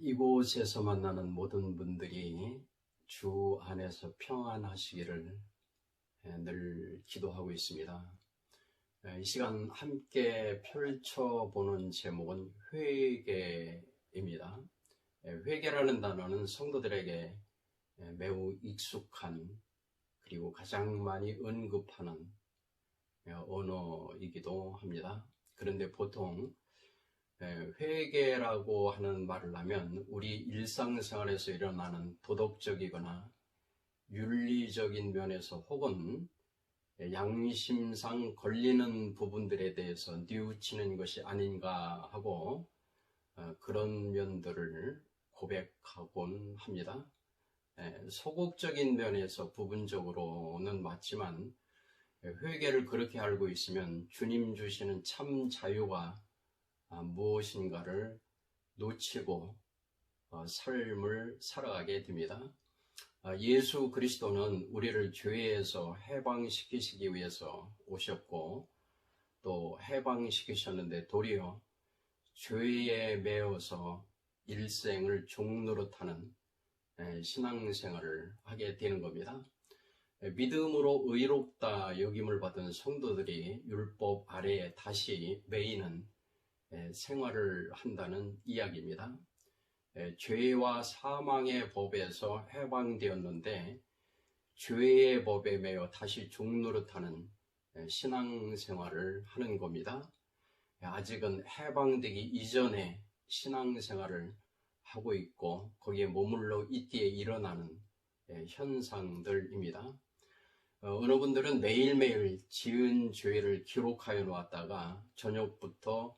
이곳에서 만나는 모든 분들이 주 안에서 평안하시기를 늘 기도하고 있습니다. 이 시간 함께 펼쳐보는 제목은 회개입니다. 회개라는 단어는 성도들에게 매우 익숙한 그리고 가장 많이 언급하는 언어이기도 합니다. 그런데 보통 회개라고 하는 말을 하면 우리 일상생활에서 일어나는 도덕적이거나 윤리적인 면에서 혹은 양심상 걸리는 부분들에 대해서 뉘우치는 것이 아닌가 하고 그런 면들을 고백하곤 합니다. 소극적인 면에서 부분적으로는 맞지만 회개를 그렇게 알고 있으면 주님 주시는 참 자유가 무엇인가를 놓치고 삶을 살아가게 됩니다. 예수 그리스도는 우리를 죄에서 해방시키시기 위해서 오셨고 또 해방시키셨는데 도리어 죄에 매여서 일생을 종노릇하는 신앙생활을 하게 되는 겁니다. 믿음으로 의롭다 여김을 받은 성도들이 율법 아래에 다시 매이는 생활을 한다는 이야기입니다. 죄와 사망의 법에서 해방되었는데 죄의 법에 매여 다시 종노릇하는 신앙생활을 하는 겁니다. 아직은 해방되기 이전에 신앙생활을 하고 있고 거기에 머물러 있기에 일어나는 현상들입니다. 어느 분들은 매일매일 지은 죄를 기록하여 놓았다가 저녁부터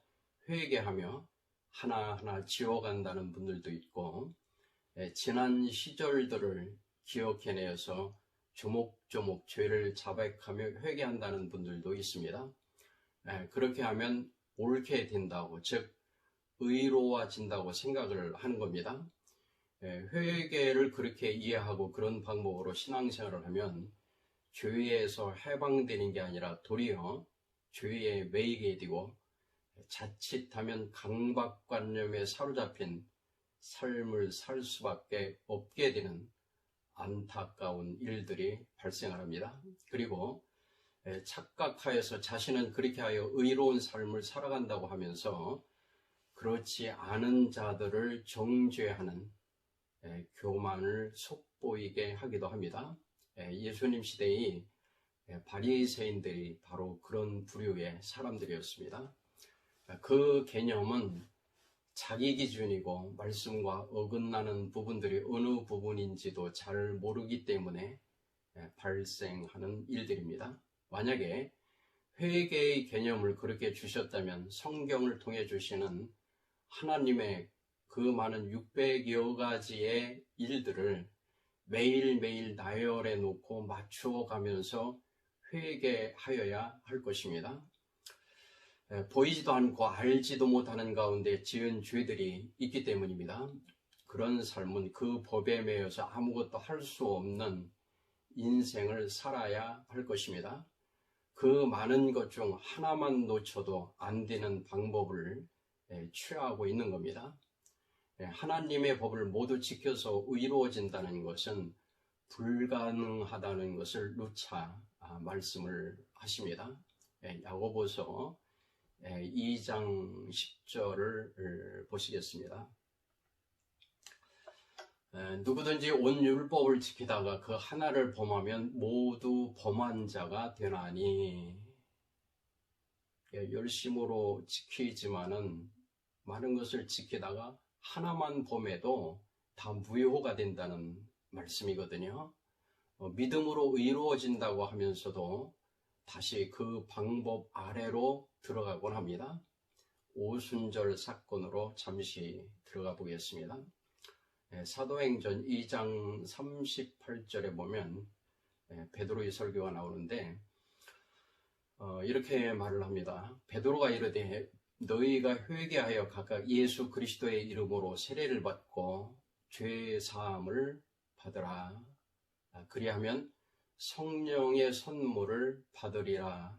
회개하며 하나하나 지워간다는 분들도 있고 지난 시절들을 기억해내어서 조목조목 죄를 자백하며 회개한다는 분들도 있습니다. 그렇게 하면 옳게 된다고, 즉 의로워진다고 생각을 하는 겁니다. 회개를 그렇게 이해하고 그런 방법으로 신앙생활을 하면 죄에서 해방되는 게 아니라 도리어 죄에 매이게 되고 자칫하면 강박관념에 사로잡힌 삶을 살 수밖에 없게 되는 안타까운 일들이 발생합니다. 그리고 착각하여서 자신은 그렇게 하여 의로운 삶을 살아간다고 하면서 그렇지 않은 자들을 정죄하는 교만을 속보이게 하기도 합니다. 예수님 시대의 바리새인들이 바로 그런 부류의 사람들이었습니다. 그 개념은 자기 기준이고 말씀과 어긋나는 부분들이 어느 부분인지도 잘 모르기 때문에 발생하는 일들입니다. 만약에 회개의 개념을 그렇게 주셨다면 성경을 통해 주시는 하나님의 그 많은 600여 가지의 일들을 매일매일 나열해 놓고 맞추어 가면서 회개하여야 할 것입니다. 보이지도 않고 알지도 못하는 가운데 지은 죄들이 있기 때문입니다. 그런 삶은 그 법에 매여서 아무것도 할 수 없는 인생을 살아야 할 것입니다. 그 많은 것 중 하나만 놓쳐도 안 되는 방법을 취하고 있는 겁니다. 하나님의 법을 모두 지켜서 의로워진다는 것은 불가능하다는 것을 누차 말씀을 하십니다. 야고보서 2장 10절을 보시겠습니다. 누구든지 온 율법을 지키다가 그 하나를 범하면 모두 범한 자가 되나니. 열심으로 지키지만은 많은 것을 지키다가 하나만 범해도 다 무효가 된다는 말씀이거든요. 믿음으로 의로워진다고 하면서도 다시 그 방법 아래로 들어가곤 합니다. 오순절 사건으로 잠시 들어가 보겠습니다. 사도행전 2장 38절에 보면 베드로의 설교가 나오는데 이렇게 말을 합니다. 베드로가 이르되 너희가 회개하여 각각 예수 그리스도의 이름으로 세례를 받고 죄 사함을 받으라. 그리하면 성령의 선물을 받으리라.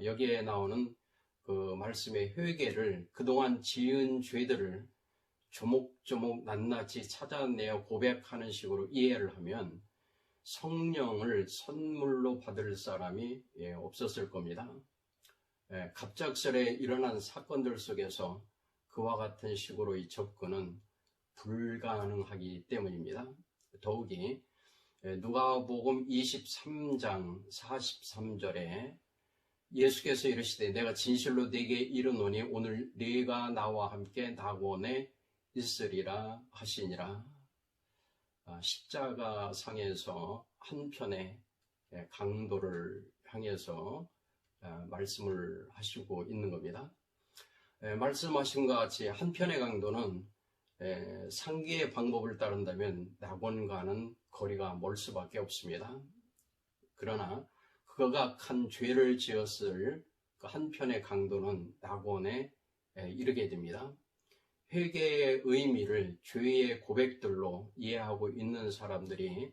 여기에 나오는 그 말씀의 회개를 그동안 지은 죄들을 조목조목 낱낱이 찾아내어 고백하는 식으로 이해를 하면 성령을 선물로 받을 사람이 없었을 겁니다. 갑작스레 일어난 사건들 속에서 그와 같은 식으로의 접근은 불가능하기 때문입니다. 더욱이 누가복음 23장 43절에 예수께서 이르시되 내가 진실로 네게 이르노니 오늘 네가 나와 함께 낙원에 있으리라 하시니라. 십자가 상에서 한편의 강도를 향해서 말씀을 하시고 있는 겁니다. 말씀하신 것 같이 한편의 강도는 상기의 방법을 따른다면 낙원과는 거리가 멀 수밖에 없습니다. 그러나 그가 큰 죄를 지었을 그 한편의 강도는 낙원에 이르게 됩니다. 회개의 의미를 죄의 고백들로 이해하고 있는 사람들이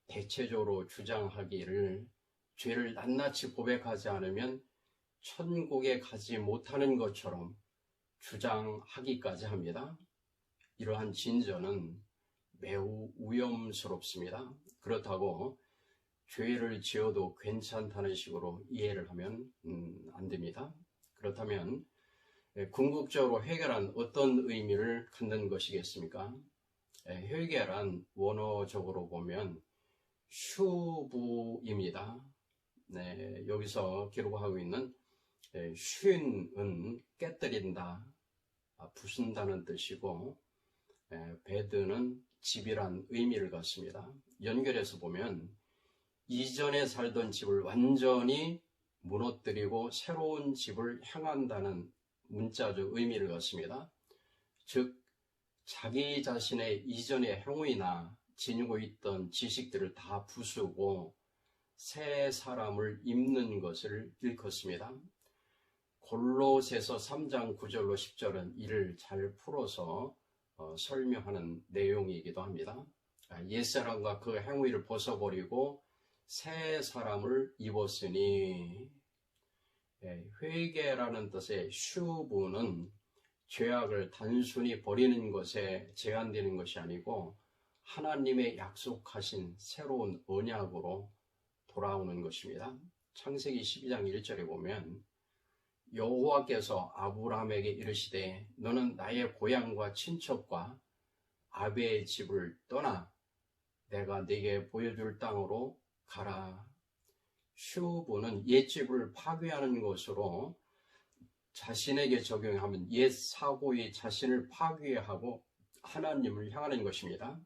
대체적으로 주장하기를 죄를 낱낱이 고백하지 않으면 천국에 가지 못하는 것처럼 주장하기까지 합니다. 이러한 진전은 매우 위험스럽습니다. 그렇다고 죄를 지어도 괜찮다는 식으로 이해를 하면 안 됩니다. 그렇다면 궁극적으로 회개란 어떤 의미를 갖는 것이겠습니까? 회개란 원어적으로 보면 슈부입니다. 여기서 기록하고 있는 쉰은 깨뜨린다, 부순다는 뜻이고 베드는 집이란 의미를 갖습니다. 연결해서 보면 이전에 살던 집을 완전히 무너뜨리고 새로운 집을 향한다는 문자적 의미를 갖습니다. 즉 자기 자신의 이전의 행위나 지니고 있던 지식들을 다 부수고 새 사람을 입는 것을 일컫습니다. 골로새서 3장 9절로 10절은 이를 잘 풀어서 설명하는 내용이기도 합니다. 옛사람과 그 행위를 벗어버리고 새 사람을 입었으니, 회개라는 뜻의 슈브는 죄악을 단순히 버리는 것에 제한되는 것이 아니고 하나님의 약속하신 새로운 언약으로 돌아오는 것입니다. 창세기 12장 1절에 보면 여호와께서 아브라함에게 이르시되 너는 나의 고향과 친척과 아베의 집을 떠나 내가 네게 보여줄 땅으로 가라. 슈브는 옛집을 파괴하는 것으로 자신에게 적용하면 옛 사고의 자신을 파괴하고 하나님을 향하는 것입니다.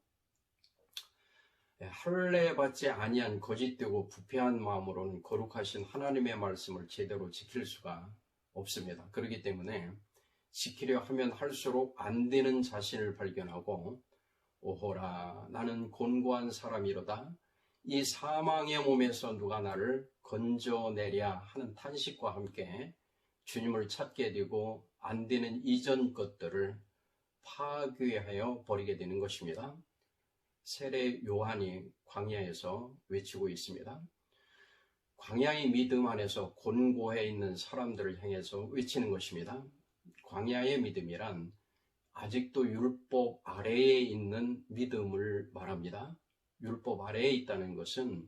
할례받지 아니한 거짓되고 부패한 마음으로는 거룩하신 하나님의 말씀을 제대로 지킬 수가 없습니다. 그렇기 때문에 지키려 하면 할수록 안 되는 자신을 발견하고 오호라 나는 곤고한 사람이로다. 이 사망의 몸에서 누가 나를 건져내랴 하는 탄식과 함께 주님을 찾게 되고 안 되는 이전 것들을 파괴하여 버리게 되는 것입니다. 세례 요한이 광야에서 외치고 있습니다. 광야의 믿음 안에서 곤고해 있는 사람들을 향해서 외치는 것입니다. 광야의 믿음이란 아직도 율법 아래에 있는 믿음을 말합니다. 율법 아래에 있다는 것은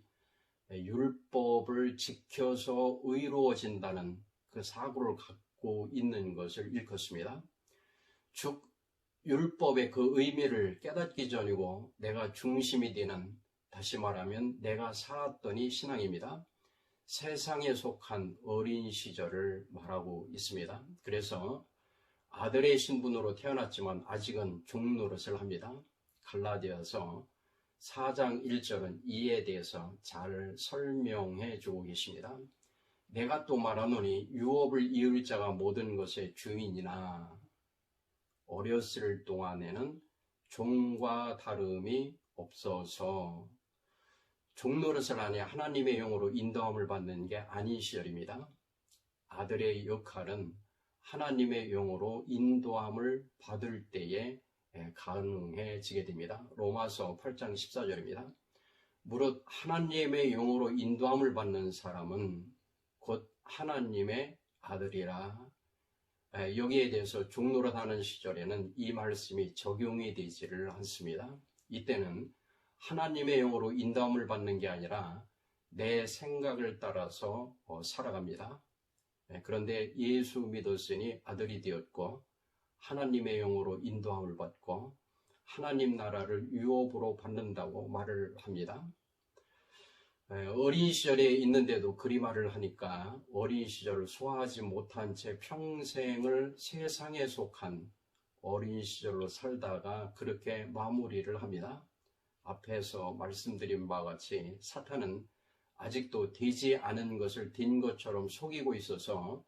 율법을 지켜서 의로워진다는 그 사고를 갖고 있는 것을 일컫습니다. 즉 율법의 그 의미를 깨닫기 전이고 내가 중심이 되는, 다시 말하면 내가 살았더니 신앙입니다. 세상에 속한 어린 시절을 말하고 있습니다. 그래서 아들의 신분으로 태어났지만 아직은 종노릇을 합니다. 갈라디아서 4장 1절은 이에 대해서 잘 설명해 주고 계십니다. 내가 또 말하노니 유업을 이을 자가 모든 것의 주인이나 어렸을 동안에는 종과 다름이 없어서 종노릇을 하니 하나님의 영으로 인도함을 받는 게 아닌 시절입니다. 아들의 역할은 하나님의 영으로 인도함을 받을 때에 가능해지게 됩니다. 로마서 8장 14절입니다. 무릇 하나님의 영으로 인도함을 받는 사람은 곧 하나님의 아들이라. 여기에 대해서 종노릇하는 시절에는 이 말씀이 적용이 되지를 않습니다. 이때는 하나님의 영으로 인도함을 받는 게 아니라 내 생각을 따라서 살아갑니다. 그런데 예수 믿었으니 아들이 되었고 하나님의 영으로 인도함을 받고 하나님 나라를 유업으로 받는다고 말을 합니다. 어린 시절에 있는데도 그리 말을 하니까 어린 시절을 소화하지 못한 채 평생을 세상에 속한 어린 시절로 살다가 그렇게 마무리를 합니다. 앞에서 말씀드린 바와 같이 사탄은 아직도 되지 않은 것을 된 것처럼 속이고 있어서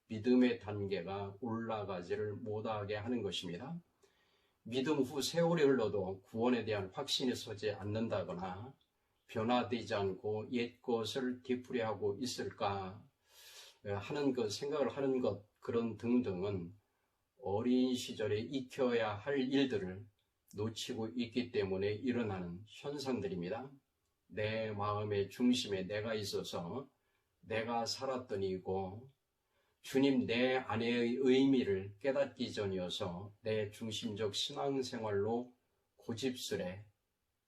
믿음의 단계가 올라가지를 못하게 하는 것입니다. 믿음 후 세월이 흘러도 구원에 대한 확신이 서지 않는다거나 변화되지 않고 옛 것을 되풀이하고 있을까 하는 그 생각을 하는 것, 그런 등등은 어린 시절에 익혀야 할 일들을 놓치고 있기 때문에 일어나는 현상들입니다. 내 마음의 중심에 내가 있어서 내가 살았던 이고 주님 내 안의 의미를 깨닫기 전이어서 내 중심적 신앙생활로 고집스레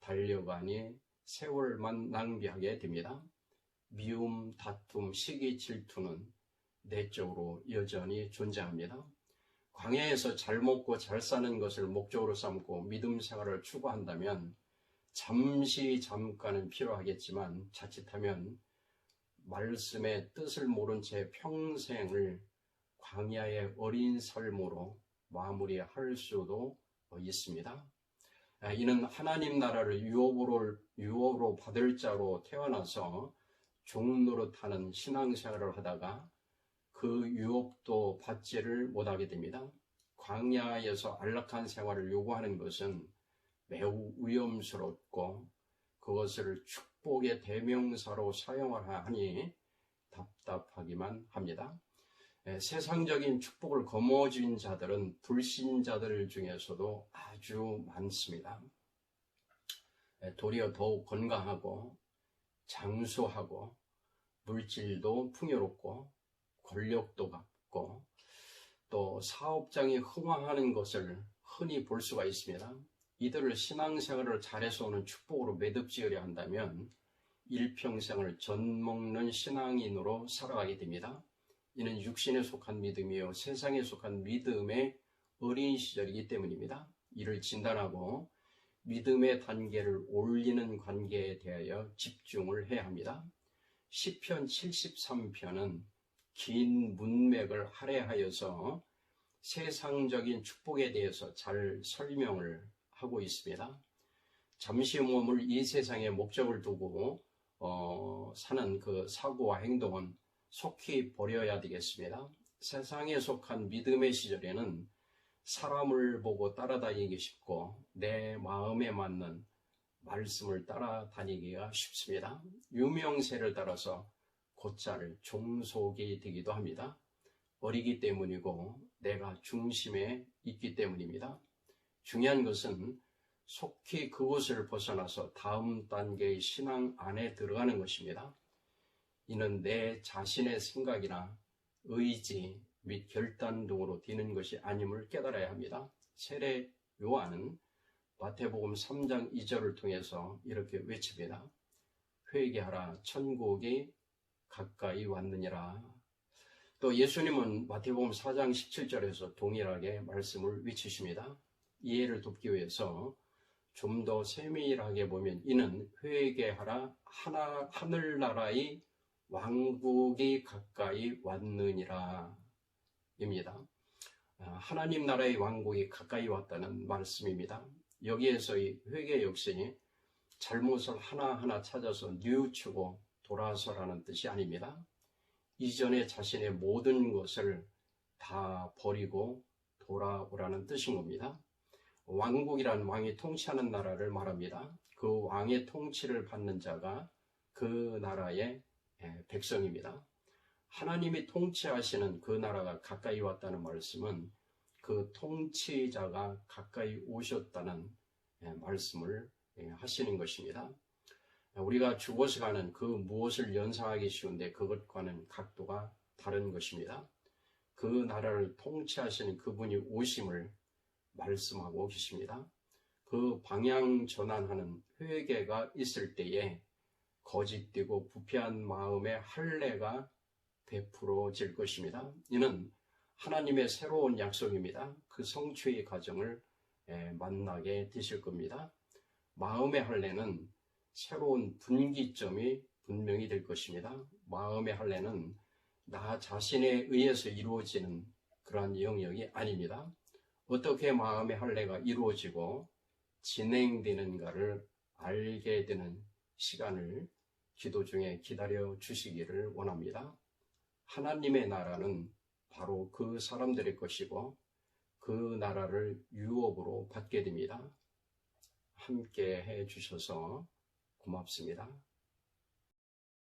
달려가니 세월만 낭비하게 됩니다. 미움, 다툼, 시기, 질투는 내적으로 여전히 존재합니다. 광야에서 잘 먹고 잘 사는 것을 목적으로 삼고 믿음 생활을 추구한다면 잠깐은 필요하겠지만 자칫하면 말씀의 뜻을 모른 채 평생을 광야의 어린 삶으로 마무리할 수도 있습니다. 이는 하나님 나라를 유업으로 받을 자로 태어나서 종노릇하는 신앙생활을 하다가 그 유업도 받지를 못하게 됩니다. 광야에서 안락한 생활을 요구하는 것은 매우 위험스럽고 그것을 축복의 대명사로 사용하라 하니 답답하기만 합니다. 세상적인 축복을 거머쥔 자들은 불신자들 중에서도 아주 많습니다. 도리어 더욱 건강하고 장수하고 물질도 풍요롭고 권력도 갖고 또 사업장이 흥황하는 것을 흔히 볼 수가 있습니다. 이들을 신앙생활을 잘해서 오는 축복으로 매듭지으려 한다면 일평생을 젖먹는 신앙인으로 살아가게 됩니다. 이는 육신에 속한 믿음이요 세상에 속한 믿음의 어린 시절이기 때문입니다. 이를 진단하고 믿음의 단계를 올리는 관계에 대하여 집중을 해야 합니다. 시편 73편은 긴 문맥을 할애하여서 세상적인 축복에 대해서 잘 설명을 하고 있습니다. 잠시 머물 이 세상에 목적을 두고 사는 그 사고와 행동은 속히 버려야 되겠습니다. 세상에 속한 믿음의 시절에는 사람을 보고 따라다니기 쉽고 내 마음에 맞는 말씀을 따라다니기가 쉽습니다. 유명세를 따라서 곧잘 종속이 되기도 합니다. 어리기 때문이고 내가 중심에 있기 때문입니다. 중요한 것은 속히 그곳을 벗어나서 다음 단계의 신앙 안에 들어가는 것입니다. 이는 내 자신의 생각이나 의지 및 결단 등으로 되는 것이 아님을 깨달아야 합니다. 세례 요한은 마태복음 3장 2절을 통해서 이렇게 외칩니다. 회개하라 천국이 가까이 왔느니라. 또 예수님은 마태복음 4장 17절에서 동일하게 말씀을 외치십니다. 이해를 돕기 위해서 좀 더 세밀하게 보면 이는 회개하라 하늘나라의 왕국이 가까이 왔느니라 입니다. 하나님 나라의 왕국이 가까이 왔다는 말씀입니다. 여기에서의 회개 역시 잘못을 하나하나 찾아서 뉘우치고 돌아서라는 뜻이 아닙니다. 이전에 자신의 모든 것을 다 버리고 돌아오라는 뜻인 겁니다. 왕국이란 왕이 통치하는 나라를 말합니다. 그 왕의 통치를 받는 자가 그 나라의 백성입니다. 하나님이 통치하시는 그 나라가 가까이 왔다는 말씀은 그 통치자가 가까이 오셨다는 말씀을 하시는 것입니다. 우리가 죽어서 가는 그 무엇을 연상하기 쉬운데 그것과는 각도가 다른 것입니다. 그 나라를 통치하시는 그분이 오심을 말씀하고 계십니다. 그 방향 전환하는 회개가 있을 때에 거짓되고 부패한 마음의 할례가 베풀어질 것입니다. 이는 하나님의 새로운 약속입니다. 그 성취의 과정을 만나게 되실 겁니다. 마음의 할례는 새로운 분기점이 분명히 될 것입니다. 마음의 할례는 나 자신에 의해서 이루어지는 그러한 영역이 아닙니다. 어떻게 마음의 할례가 이루어지고 진행되는가를 알게 되는 시간을 기도 중에 기다려 주시기를 원합니다. 하나님의 나라는 바로 그 사람들의 것이고 그 나라를 유업으로 받게 됩니다. 함께 해 주셔서 고맙습니다.